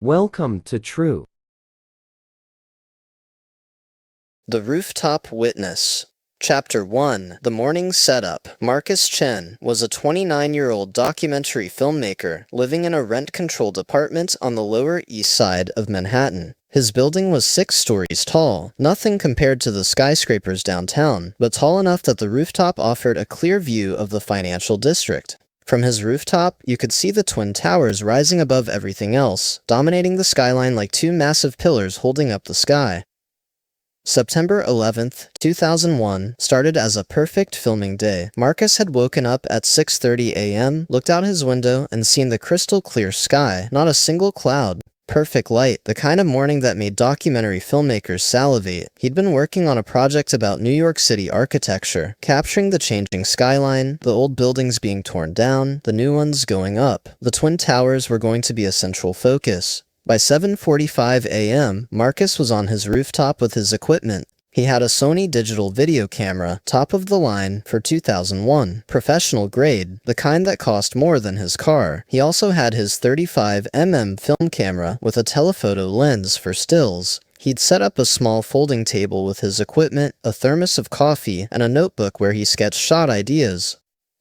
Welcome to True. The Rooftop Witness. Chapter 1. The Morning Setup. Marcus Chen was a 29-year-old documentary filmmaker living in a rent-controlled apartment on the Lower East Side of Manhattan. His building was 6 stories tall, nothing compared to the skyscrapers downtown, but tall enough that the rooftop offered a clear view of the financial district. From his rooftop, you could see the Twin Towers rising above everything else, dominating the skyline like 2 massive pillars holding up the sky. September 11th, 2001 started as a perfect filming day. Marcus had woken up at 6:30 a.m., looked out his window, and seen the crystal clear sky, not a single cloud. Perfect light, the kind of morning that made documentary filmmakers salivate. He'd been working on a project about New York City architecture, capturing the changing skyline, the old buildings being torn down, the new ones going up. The Twin Towers were going to be a central focus. By 7:45 a.m., Marcus was on his rooftop with his equipment. He had a Sony digital video camera, top of the line, for 2001, professional grade, the kind that cost more than his car. He also had his 35mm film camera with a telephoto lens for stills. He'd set up a small folding table with his equipment, a thermos of coffee, and a notebook where he sketched shot ideas.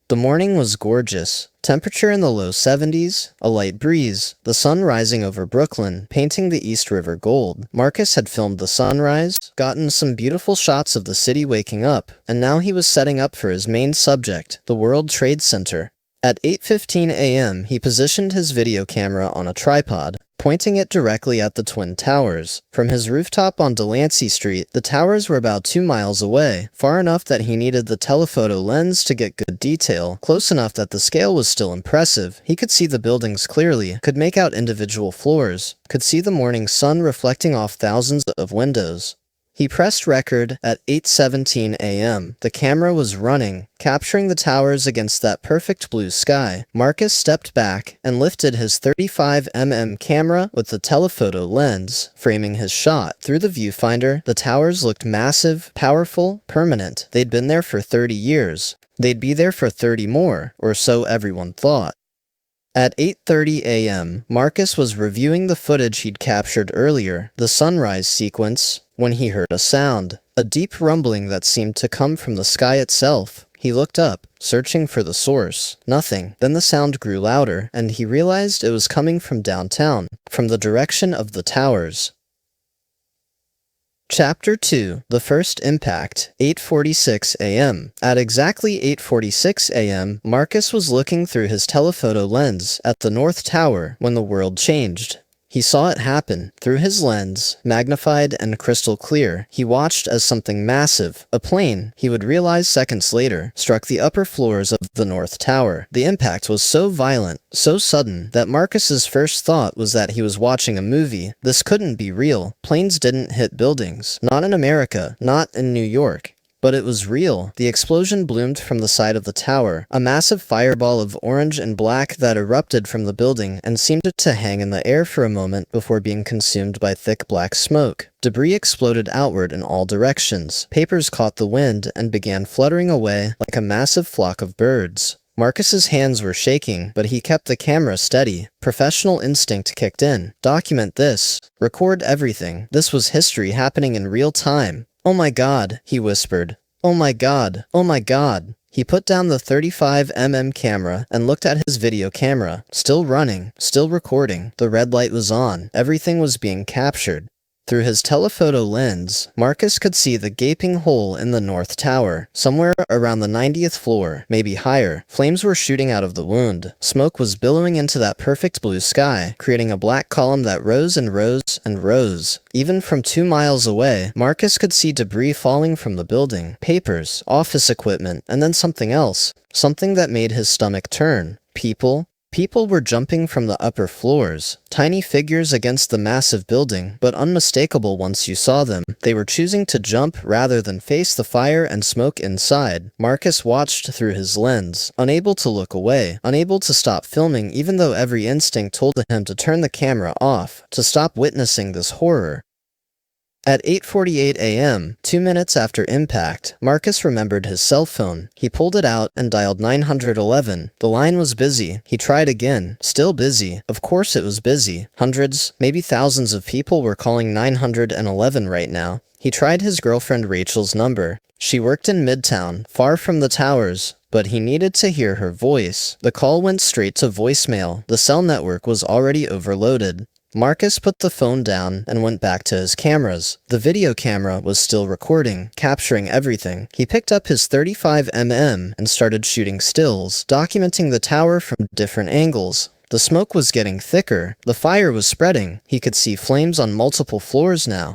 The morning was gorgeous. Temperature in the low 70s, a light breeze, the sun rising over Brooklyn, painting the East River gold. Marcus had filmed the sunrise, gotten some beautiful shots of the city waking up, and now he was setting up for his main subject, the World Trade Center. At 8:15 a.m., he positioned his video camera on a tripod, pointing it directly at the Twin Towers. From his rooftop on Delancey Street, the towers were about 2 miles away, far enough that he needed the telephoto lens to get good detail, close enough that the scale was still impressive. He could see the buildings clearly, could make out individual floors, could see the morning sun reflecting off thousands of windows. He pressed record at 8:17 a.m. The camera was running, capturing the towers against that perfect blue sky. Marcus stepped back and lifted his 35mm camera with the telephoto lens, framing his shot. Through the viewfinder, the towers looked massive, powerful, permanent. They'd been there for 30 years. They'd be there for 30 more, or so everyone thought. At 8:30 a.m., Marcus was reviewing the footage he'd captured earlier, the sunrise sequence, when he heard a sound, a deep rumbling that seemed to come from the sky itself. He looked up, searching for the source. Nothing. Then the sound grew louder, and he realized it was coming from downtown, from the direction of the towers. Chapter 2. The First Impact. 8:46 a.m. At exactly 8:46 a.m., Marcus was looking through his telephoto lens at the North Tower when the world changed. He saw it happen. Through his lens, magnified and crystal clear, he watched as something massive, a plane, he would realize seconds later, struck the upper floors of the North Tower. The impact was so violent, so sudden, that Marcus's first thought was that he was watching a movie. This couldn't be real. Planes didn't hit buildings. Not in America. Not in New York. But it was real. The explosion bloomed from the side of the tower, a massive fireball of orange and black that erupted from the building and seemed to hang in the air for a moment before being consumed by thick black smoke. Debris exploded outward in all directions. Papers caught the wind and began fluttering away like a massive flock of birds. Marcus's hands were shaking, but he kept the camera steady. Professional instinct kicked in. Document this. Record everything. This was history happening in real time. "Oh my God," he whispered. "Oh my God. Oh my God." He put down the 35mm camera and looked at his video camera. Still running, still recording. The red light was on. Everything was being captured. Through his telephoto lens, Marcus could see the gaping hole in the North Tower, somewhere around the 90th floor, maybe higher. Flames were shooting out of the wound. Smoke was billowing into that perfect blue sky, creating a black column that rose and rose and rose. Even from 2 miles away, Marcus could see debris falling from the building, papers, office equipment, and then something else. Something that made his stomach turn. People. People were jumping from the upper floors, tiny figures against the massive building, but unmistakable once you saw them. They were choosing to jump rather than face the fire and smoke inside. Marcus watched through his lens, unable to look away, unable to stop filming even though every instinct told him to turn the camera off, to stop witnessing this horror. At 8:48 a.m., 2 minutes after impact, Marcus remembered his cell phone. He pulled it out and dialed 911. The line was busy. He tried again. Still busy. Of course it was busy. Hundreds, maybe thousands of people were calling 911 right now. He tried his girlfriend Rachel's number. She worked in Midtown, far from the towers, but he needed to hear her voice. The call went straight to voicemail. The cell network was already overloaded. Marcus put the phone down and went back to his cameras. The video camera was still recording, capturing everything. He picked up his 35mm and started shooting stills, documenting the tower from different angles. The smoke was getting thicker. The fire was spreading. He could see flames on multiple floors now.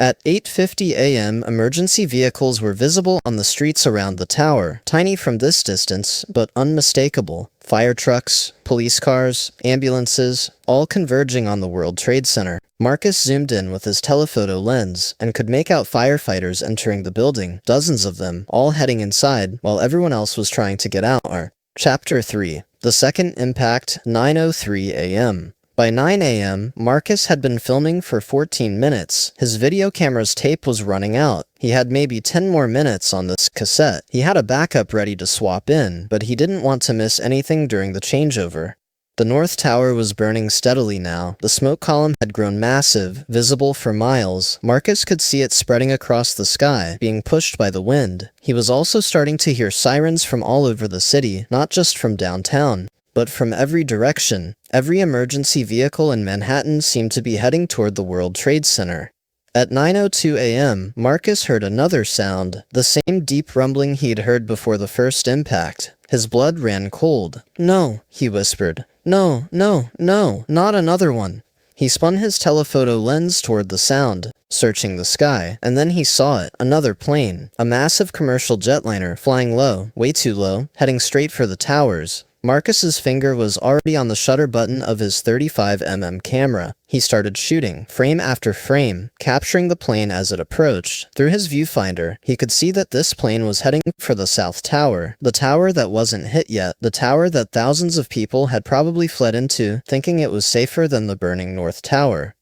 At 8:50 a.m., emergency vehicles were visible on the streets around the tower, tiny from this distance, but unmistakable. Fire trucks, police cars, ambulances, all converging on the World Trade Center. Marcus zoomed in with his telephoto lens and could make out firefighters entering the building, dozens of them, all heading inside, while everyone else was trying to get out. Chapter 3. The second impact, 9:03 a.m. By 9 a.m., Marcus had been filming for 14 minutes. His video camera's tape was running out. He had maybe 10 more minutes on this cassette. He had a backup ready to swap in, but he didn't want to miss anything during the changeover. The North Tower was burning steadily now. The smoke column had grown massive, visible for miles. Marcus could see it spreading across the sky, being pushed by the wind. He was also starting to hear sirens from all over the city, not just from downtown, but from every direction. Every emergency vehicle in Manhattan seemed to be heading toward the World Trade Center. At 9:02 a.m., Marcus heard another sound, the same deep rumbling he'd heard before the first impact. His blood ran cold. "No," he whispered. "No, no, no, not another one." He spun his telephoto lens toward the sound, searching the sky, and then he saw it, another plane, a massive commercial jetliner flying low, way too low, heading straight for the towers. Marcus's finger was already on the shutter button of his 35mm camera. He started shooting, frame after frame, capturing the plane as it approached. Through his viewfinder, he could see that this plane was heading for the South Tower, the tower that wasn't hit yet, the tower that thousands of people had probably fled into, thinking it was safer than the burning North Tower.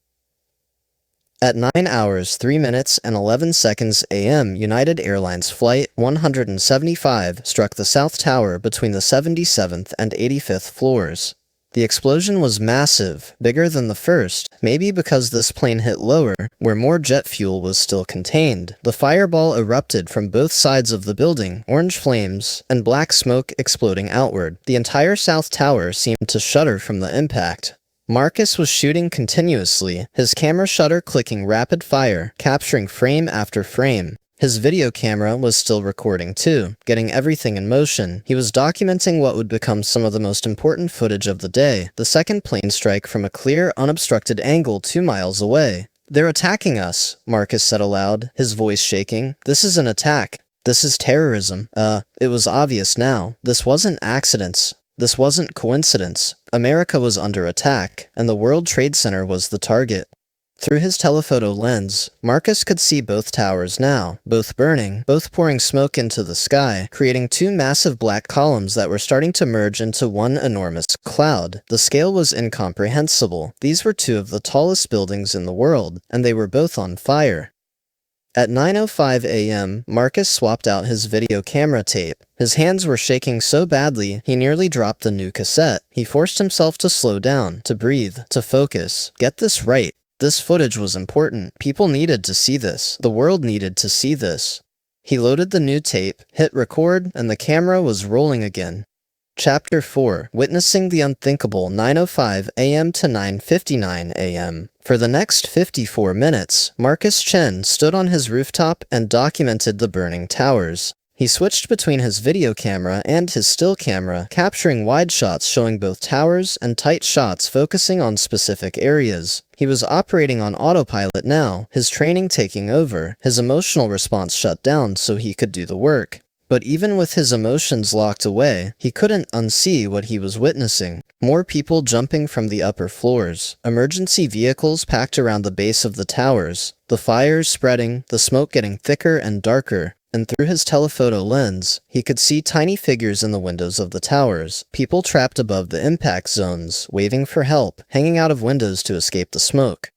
At 9 hours, 3 minutes, and 11 seconds a.m., United Airlines Flight 175 struck the South Tower between the 77th and 85th floors. The explosion was massive, bigger than the first, maybe because this plane hit lower, where more jet fuel was still contained. The fireball erupted from both sides of the building, orange flames, and black smoke exploding outward. The entire South Tower seemed to shudder from the impact. Marcus was shooting continuously, his camera shutter clicking rapid fire, capturing frame after frame. His video camera was still recording too, getting everything in motion. He was documenting what would become some of the most important footage of the day, the second plane strike from a clear, unobstructed angle 2 miles away. "They're attacking us," Marcus said aloud, his voice shaking. "This is an attack. This is terrorism." It was obvious now. This wasn't accidents. This wasn't coincidence. America was under attack, and the World Trade Center was the target. Through his telephoto lens, Marcus could see both towers now, both burning, both pouring smoke into the sky, creating 2 massive black columns that were starting to merge into one enormous cloud. The scale was incomprehensible. These were 2 of the tallest buildings in the world, and they were both on fire. At 9:05 a.m., Marcus swapped out his video camera tape. His hands were shaking so badly, he nearly dropped the new cassette. He forced himself to slow down, to breathe, to focus. Get this right. This footage was important. People needed to see this. The world needed to see this. He loaded the new tape, hit record, and the camera was rolling again. Chapter 4. Witnessing the Unthinkable, 9:05 a.m. to 9:59 a.m. For the next 54 minutes, Marcus Chen stood on his rooftop and documented the burning towers. He switched between his video camera and his still camera, capturing wide shots showing both towers and tight shots focusing on specific areas. He was operating on autopilot now, his training taking over, his emotional response shut down so he could do the work. But even with his emotions locked away, he couldn't unsee what he was witnessing. More people jumping from the upper floors, emergency vehicles packed around the base of the towers, the fires spreading, the smoke getting thicker and darker, and through his telephoto lens, he could see tiny figures in the windows of the towers, people trapped above the impact zones, waving for help, hanging out of windows to escape the smoke.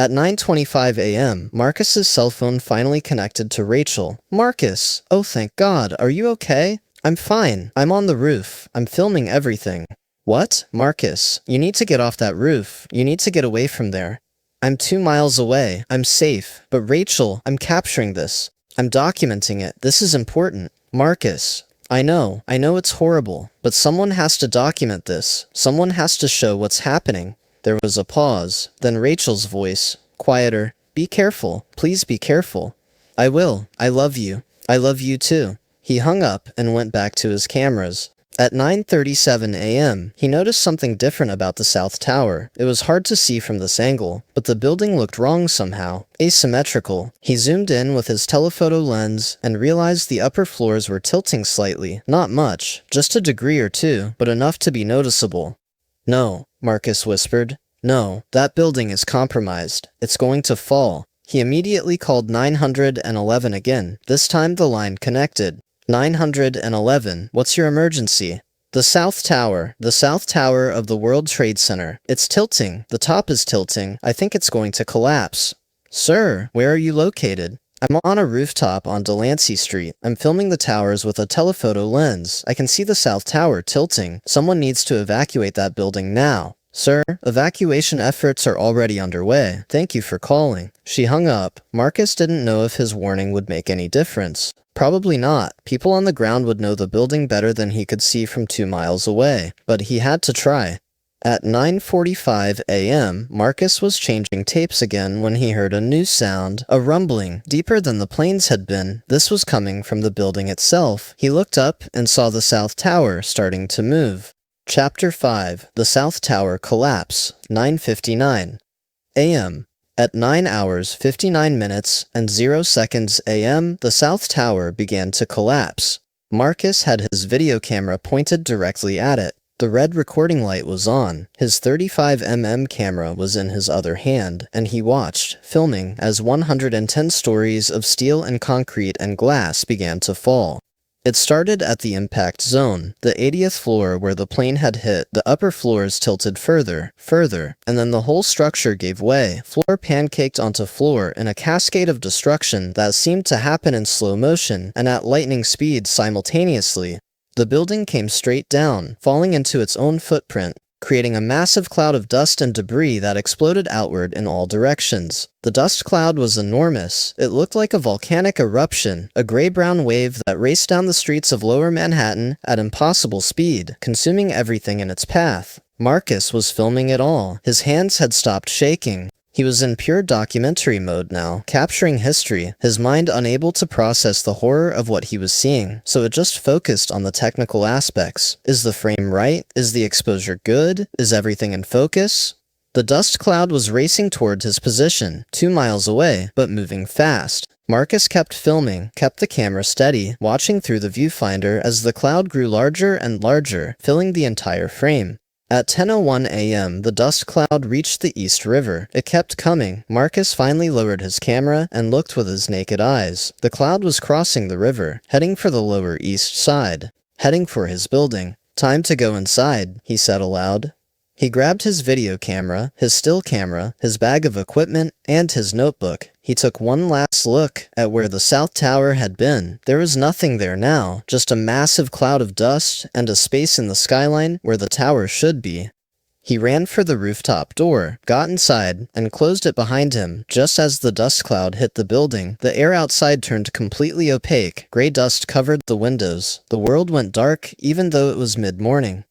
At 9:25 a.m., Marcus's cell phone finally connected to Rachel. Marcus! Oh, thank God. Are you okay? I'm fine. I'm on the roof. I'm filming everything. What? Marcus, you need to get off that roof. You need to get away from there. I'm 2 miles away. I'm safe. But Rachel, I'm capturing this. I'm documenting it. This is important. Marcus, I know it's horrible, but someone has to document this. Someone has to show what's happening. There was a pause, then Rachel's voice, quieter. Be careful. Please be careful. I will. I love you. I love you too. He hung up and went back to his cameras. At 9:37 a.m., he noticed something different about the South Tower. It was hard to see from this angle, but the building looked wrong somehow, asymmetrical. He zoomed in with his telephoto lens and realized the upper floors were tilting slightly. Not much, just a degree or two, but enough to be noticeable. No, Marcus whispered. No, that building is compromised. It's going to fall. He immediately called 911 again. This time the line connected. 911, what's your emergency? The South Tower of the World Trade Center. It's tilting. The top is tilting. I think it's going to collapse. Sir, where are you located? I'm on a rooftop on Delancey Street. I'm filming the towers with a telephoto lens. I can see the South Tower tilting. Someone needs to evacuate that building now. Sir, evacuation efforts are already underway. Thank you for calling. She hung up. Marcus didn't know if his warning would make any difference. Probably not. People on the ground would know the building better than he could see from 2 miles away. But he had to try. At 9:45 a.m., Marcus was changing tapes again when he heard a new sound, a rumbling, deeper than the planes had been. This was coming from the building itself. He looked up and saw the South Tower starting to move. Chapter 5. The South Tower Collapse. 9:59 a.m. At 9 hours, 59 minutes, and 0 seconds a.m., the South Tower began to collapse. Marcus had his video camera pointed directly at it. The red recording light was on. His 35mm camera was in his other hand, and he watched, filming, as 110 stories of steel and concrete and glass began to fall. It started at the impact zone, the 80th floor where the plane had hit. The upper floors tilted further, and then the whole structure gave way. Floor pancaked onto floor in a cascade of destruction that seemed to happen in slow motion and at lightning speed simultaneously. The building came straight down, falling into its own footprint, creating a massive cloud of dust and debris that exploded outward in all directions. The dust cloud was enormous. It looked like a volcanic eruption, a gray-brown wave that raced down the streets of Lower Manhattan at impossible speed, consuming everything in its path. Marcus was filming it all. His hands had stopped shaking. He was in pure documentary mode now, capturing history, his mind unable to process the horror of what he was seeing, so it just focused on the technical aspects. Is the frame right? Is the exposure good? Is everything in focus? The dust cloud was racing toward his position, 2 miles away, but moving fast. Marcus kept filming, kept the camera steady, watching through the viewfinder as the cloud grew larger and larger, filling the entire frame. At 10:01 a.m., the dust cloud reached the East River. It kept coming. Marcus finally lowered his camera and looked with his naked eyes. The cloud was crossing the river, heading for the Lower East Side, heading for his building. Time to go inside, he said aloud. He grabbed his video camera, his still camera, his bag of equipment, and his notebook. He took one last look at where the South Tower had been. There was nothing there now, just a massive cloud of dust and a space in the skyline where the tower should be. He ran for the rooftop door, got inside, and closed it behind him. Just as the dust cloud hit the building, the air outside turned completely opaque. Gray dust covered the windows. The world went dark, even though it was mid-morning.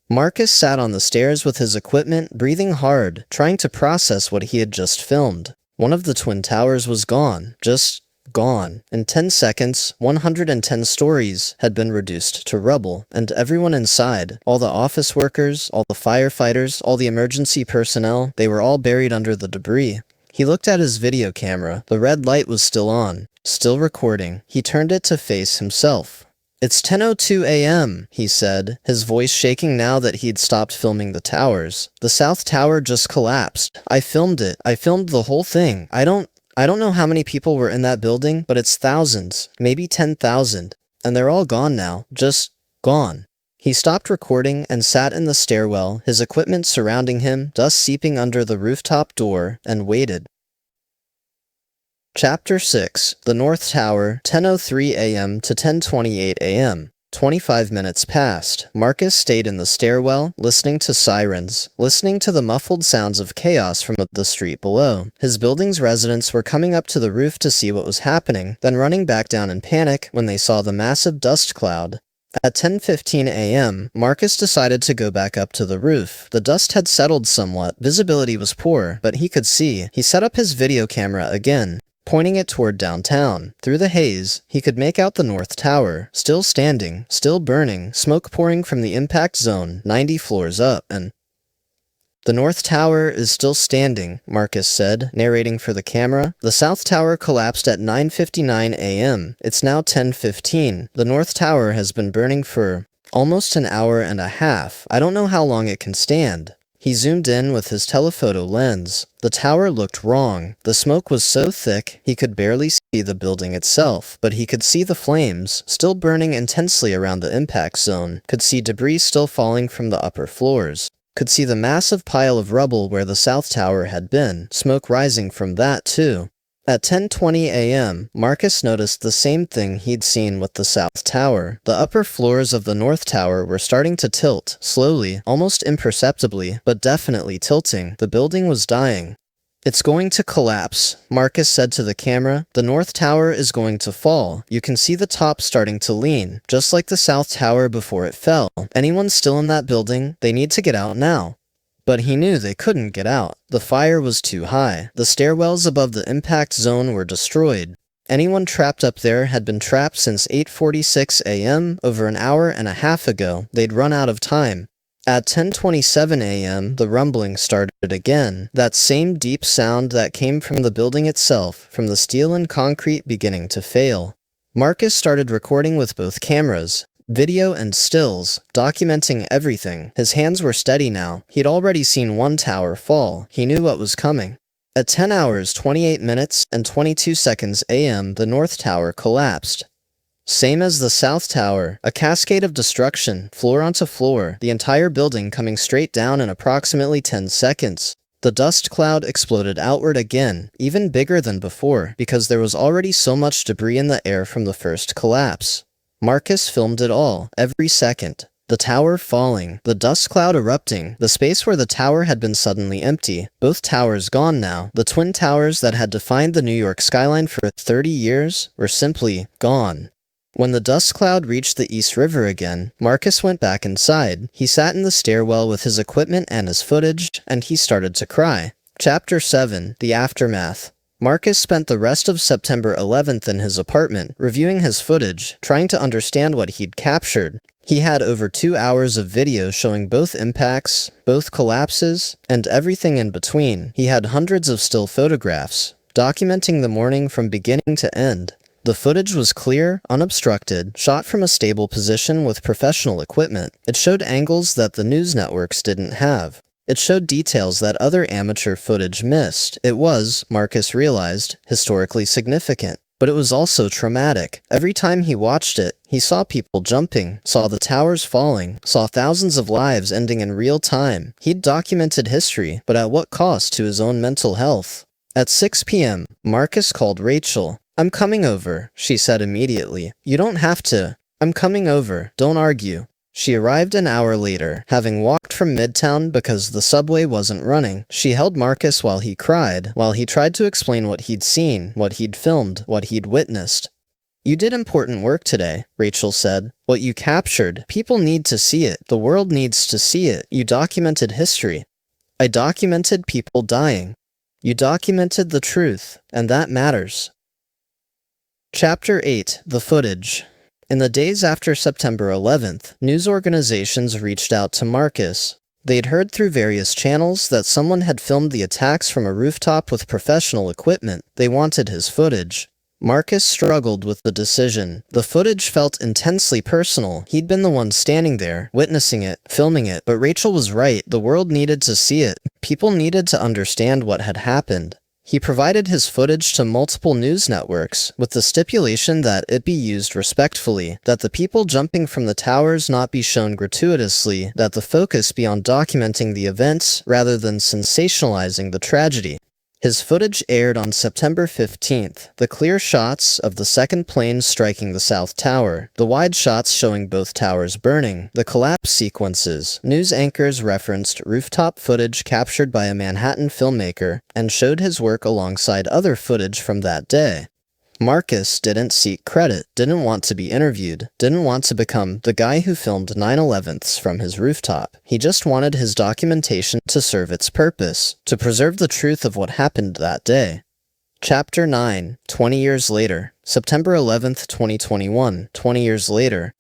Marcus sat on the stairs with his equipment, breathing hard, trying to process what he had just filmed. One of the Twin Towers was gone. Just gone. In 10 seconds, 110 stories had been reduced to rubble, and everyone inside, all the office workers, all the firefighters, all the emergency personnel, they were all buried under the debris. He looked at his video camera. The red light was still on, still recording. He turned it to face himself. It's 10:02 a.m., he said, his voice shaking now that he'd stopped filming the towers. The South Tower just collapsed. I filmed it. I filmed the whole thing. I don't know how many people were in that building, but it's thousands, maybe 10,000. And they're all gone now. Just gone. He stopped recording and sat in the stairwell, his equipment surrounding him, dust seeping under the rooftop door, and waited. Chapter 6, The North Tower, 10:03 a.m. to 10:28 a.m. 25 minutes passed. Marcus stayed in the stairwell, listening to sirens, listening to the muffled sounds of chaos from the street below. His building's residents were coming up to the roof to see what was happening, then running back down in panic when they saw the massive dust cloud. At 10:15 a.m., Marcus decided to go back up to the roof. The dust had settled somewhat, visibility was poor, but he could see. He set up his video camera again, pointing it toward downtown. Through the haze, he could make out the North Tower, still standing, still burning, smoke pouring from the impact zone 90 floors up, and "The North Tower is still standing," Marcus said, narrating for the camera. "The South Tower collapsed at 9:59 a.m. It's now 10:15. The North Tower has been burning for almost an hour and a half. I don't know how long it can stand." He zoomed in with his telephoto lens. The tower looked wrong. The smoke was so thick, he could barely see the building itself, but he could see the flames, still burning intensely around the impact zone, could see debris still falling from the upper floors, could see the massive pile of rubble where the South Tower had been, smoke rising from that too. At 10:20 a.m., Marcus noticed the same thing he'd seen with the South Tower. The upper floors of the North Tower were starting to tilt, slowly, almost imperceptibly, but definitely tilting. The building was dying. "It's going to collapse," Marcus said to the camera. "The North Tower is going to fall. You can see the top starting to lean, just like the South Tower before it fell. Anyone still in that building, they need to get out now." But he knew they couldn't get out. The fire was too high. The stairwells above the impact zone were destroyed. Anyone trapped up there had been trapped since 8:46 a.m., over an hour and a half ago. They'd run out of time. At 10:27 a.m., the rumbling started again. That same deep sound that came from the building itself, from the steel and concrete beginning to fail. Marcus started recording with both cameras, video and stills, documenting everything. His hands were steady now. He'd already seen one tower fall. He knew what was coming. At 10 hours, 28 minutes, and 22 seconds a.m., the North Tower collapsed. Same as the South Tower, a cascade of destruction, floor onto floor, the entire building coming straight down in approximately 10 seconds. The dust cloud exploded outward again, even bigger than before, because there was already so much debris in the air from the first collapse. Marcus filmed it all, every second. The tower falling, the dust cloud erupting, the space where the tower had been suddenly empty, both towers gone now. The twin towers that had defined the New York skyline for 30 years were simply gone. When the dust cloud reached the East River again, Marcus went back inside. He sat in the stairwell with his equipment and his footage, and he started to cry. Chapter 7, The Aftermath. Marcus spent the rest of September 11th in his apartment, reviewing his footage, trying to understand what he'd captured. He had over 2 hours of video showing both impacts, both collapses, and everything in between. He had hundreds of still photographs, documenting the morning from beginning to end. The footage was clear, unobstructed, shot from a stable position with professional equipment. It showed angles that the news networks didn't have. It showed details that other amateur footage missed. It was, Marcus realized, historically significant. But it was also traumatic. Every time he watched it, he saw people jumping, saw the towers falling, saw thousands of lives ending in real time. He'd documented history, but at what cost to his own mental health? At 6 p.m., Marcus called Rachel. "I'm coming over," she said immediately. "You don't have to. I'm coming over. Don't argue." She arrived an hour later, having walked from Midtown because the subway wasn't running. She held Marcus while he cried, while he tried to explain what he'd seen, what he'd filmed, what he'd witnessed. "You did important work today," Rachel said. "What you captured, people need to see it. The world needs to see it. You documented history." "I documented people dying." "You documented the truth, and that matters." Chapter 8, The Footage. In the days after September 11th, news organizations reached out to Marcus. They'd heard through various channels that someone had filmed the attacks from a rooftop with professional equipment. They wanted his footage. Marcus struggled with the decision. The footage felt intensely personal. He'd been the one standing there, witnessing it, filming it, but Rachel was right. The world needed to see it. People needed to understand what had happened. He provided his footage to multiple news networks, with the stipulation that it be used respectfully, that the people jumping from the towers not be shown gratuitously, that the focus be on documenting the events rather than sensationalizing the tragedy. His footage aired on September 15th, the clear shots of the second plane striking the South Tower, the wide shots showing both towers burning, the collapse sequences. News anchors referenced rooftop footage captured by a Manhattan filmmaker and showed his work alongside other footage from that day. Marcus didn't seek credit, didn't want to be interviewed, didn't want to become the guy who filmed 9/11s from his rooftop. He just wanted his documentation to serve its purpose, to preserve the truth of what happened that day. Chapter 9, 20 years later, September 11th, 2021, 20 years later.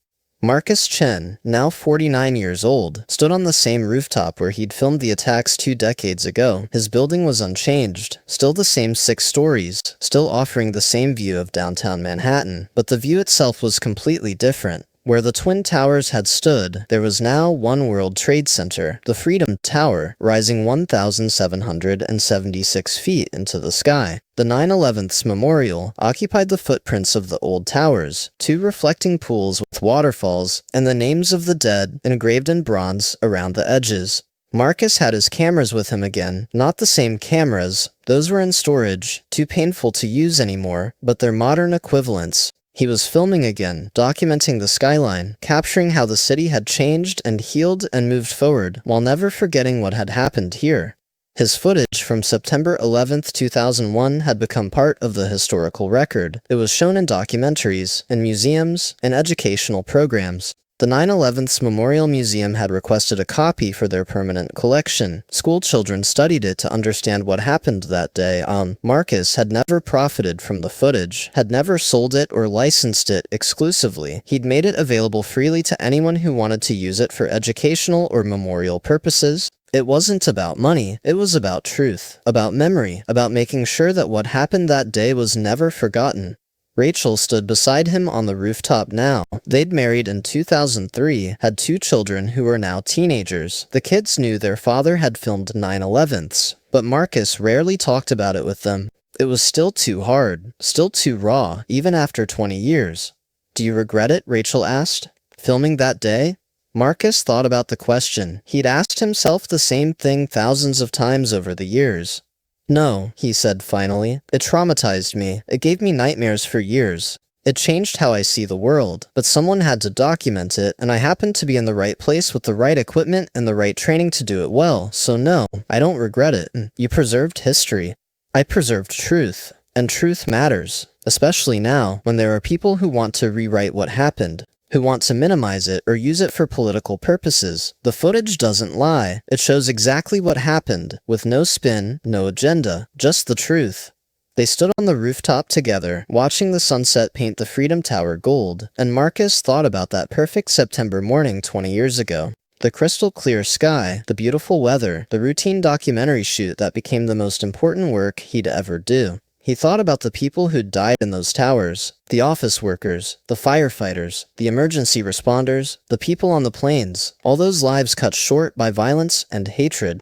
Marcus Chen, now 49 years old, stood on the same rooftop where he'd filmed the attacks 2 decades ago. His building was unchanged, still the same 6 stories, still offering the same view of downtown Manhattan, but the view itself was completely different. Where the Twin Towers had stood, there was now One World Trade Center, the Freedom Tower, rising 1,776 feet into the sky. The 9/11's memorial occupied the footprints of the old towers, 2 reflecting pools with waterfalls, and the names of the dead engraved in bronze around the edges. Marcus had his cameras with him again, not the same cameras. Those were in storage, too painful to use anymore, but their modern equivalents. He was filming again, documenting the skyline, capturing how the city had changed and healed and moved forward, while never forgetting what had happened here. His footage from September 11th, 2001 had become part of the historical record. It was shown in documentaries, in museums, and educational programs. The 9/11's Memorial Museum had requested a copy for their permanent collection. School children studied it to understand what happened that day. Marcus had never profited from the footage, had never sold it or licensed it exclusively. He'd made it available freely to anyone who wanted to use it for educational or memorial purposes. It wasn't about money, it was about truth, about memory, about making sure that what happened that day was never forgotten. Rachel stood beside him on the rooftop now. They'd married in 2003, had 2 children who were now teenagers. The kids knew their father had filmed 9/11s, but Marcus rarely talked about it with them. It was still too hard, still too raw, even after 20 years. "Do you regret it?" Rachel asked. "Filming that day?" Marcus thought about the question. He'd asked himself the same thing thousands of times over the years. "No," he said finally. "It traumatized me. It gave me nightmares for years. It changed how I see the world. But someone had to document it, and I happened to be in the right place with the right equipment and the right training to do it well, so no, I don't regret it. You preserved history. I preserved truth. And truth matters, especially now, when there are people who want to rewrite what happened, who want to minimize it or use it for political purposes. The footage doesn't lie. It shows exactly what happened, with no spin, no agenda, just the truth." They stood on the rooftop together, watching the sunset paint the Freedom Tower gold, and Marcus thought about that perfect September morning 20 years ago. The crystal clear sky, the beautiful weather, the routine documentary shoot that became the most important work he'd ever do. He thought about the people who'd died in those towers, the office workers, the firefighters, the emergency responders, the people on the planes, all those lives cut short by violence and hatred.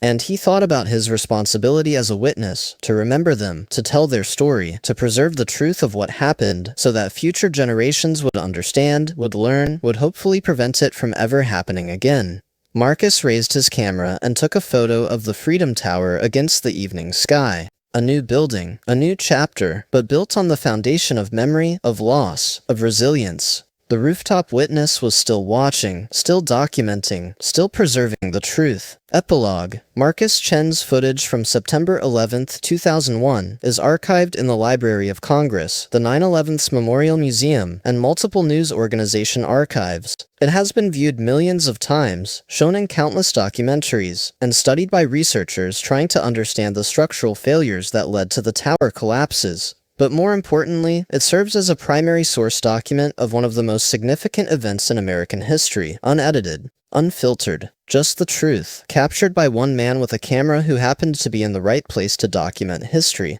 And he thought about his responsibility as a witness, to remember them, to tell their story, to preserve the truth of what happened so that future generations would understand, would learn, would hopefully prevent it from ever happening again. Marcus raised his camera and took a photo of the Freedom Tower against the evening sky. A new building, a new chapter, but built on the foundation of memory, of loss, of resilience. The rooftop witness was still watching, still documenting, still preserving the truth. Epilogue. Marcus Chen's footage from September 11th, 2001 is archived in the Library of Congress, the 9/11's Memorial Museum, and multiple news organization archives. It has been viewed millions of times, shown in countless documentaries, and studied by researchers trying to understand the structural failures that led to the tower collapses. But more importantly, it serves as a primary source document of one of the most significant events in American history, unedited, unfiltered, just the truth, captured by one man with a camera who happened to be in the right place to document history.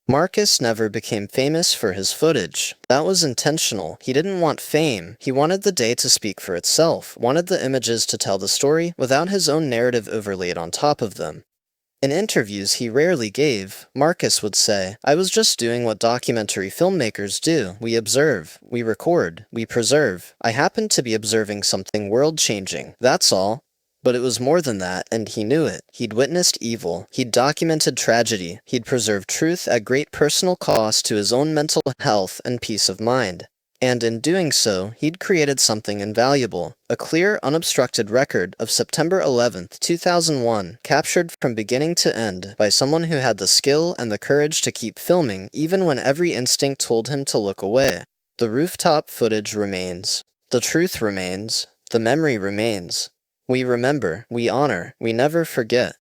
Marcus never became famous for his footage. That was intentional. He didn't want fame. He wanted the day to speak for itself, wanted the images to tell the story without his own narrative overlaid on top of them. In interviews he rarely gave, Marcus would say, "I was just doing what documentary filmmakers do. We observe, we record, we preserve. I happened to be observing something world-changing. That's all." But it was more than that, and he knew it. He'd witnessed evil. He'd documented tragedy. He'd preserved truth at great personal cost to his own mental health and peace of mind. And in doing so, he'd created something invaluable, a clear, unobstructed record of September 11th, 2001, captured from beginning to end by someone who had the skill and the courage to keep filming even when every instinct told him to look away. The rooftop footage remains. The truth remains. The memory remains. We remember, we honor, we never forget.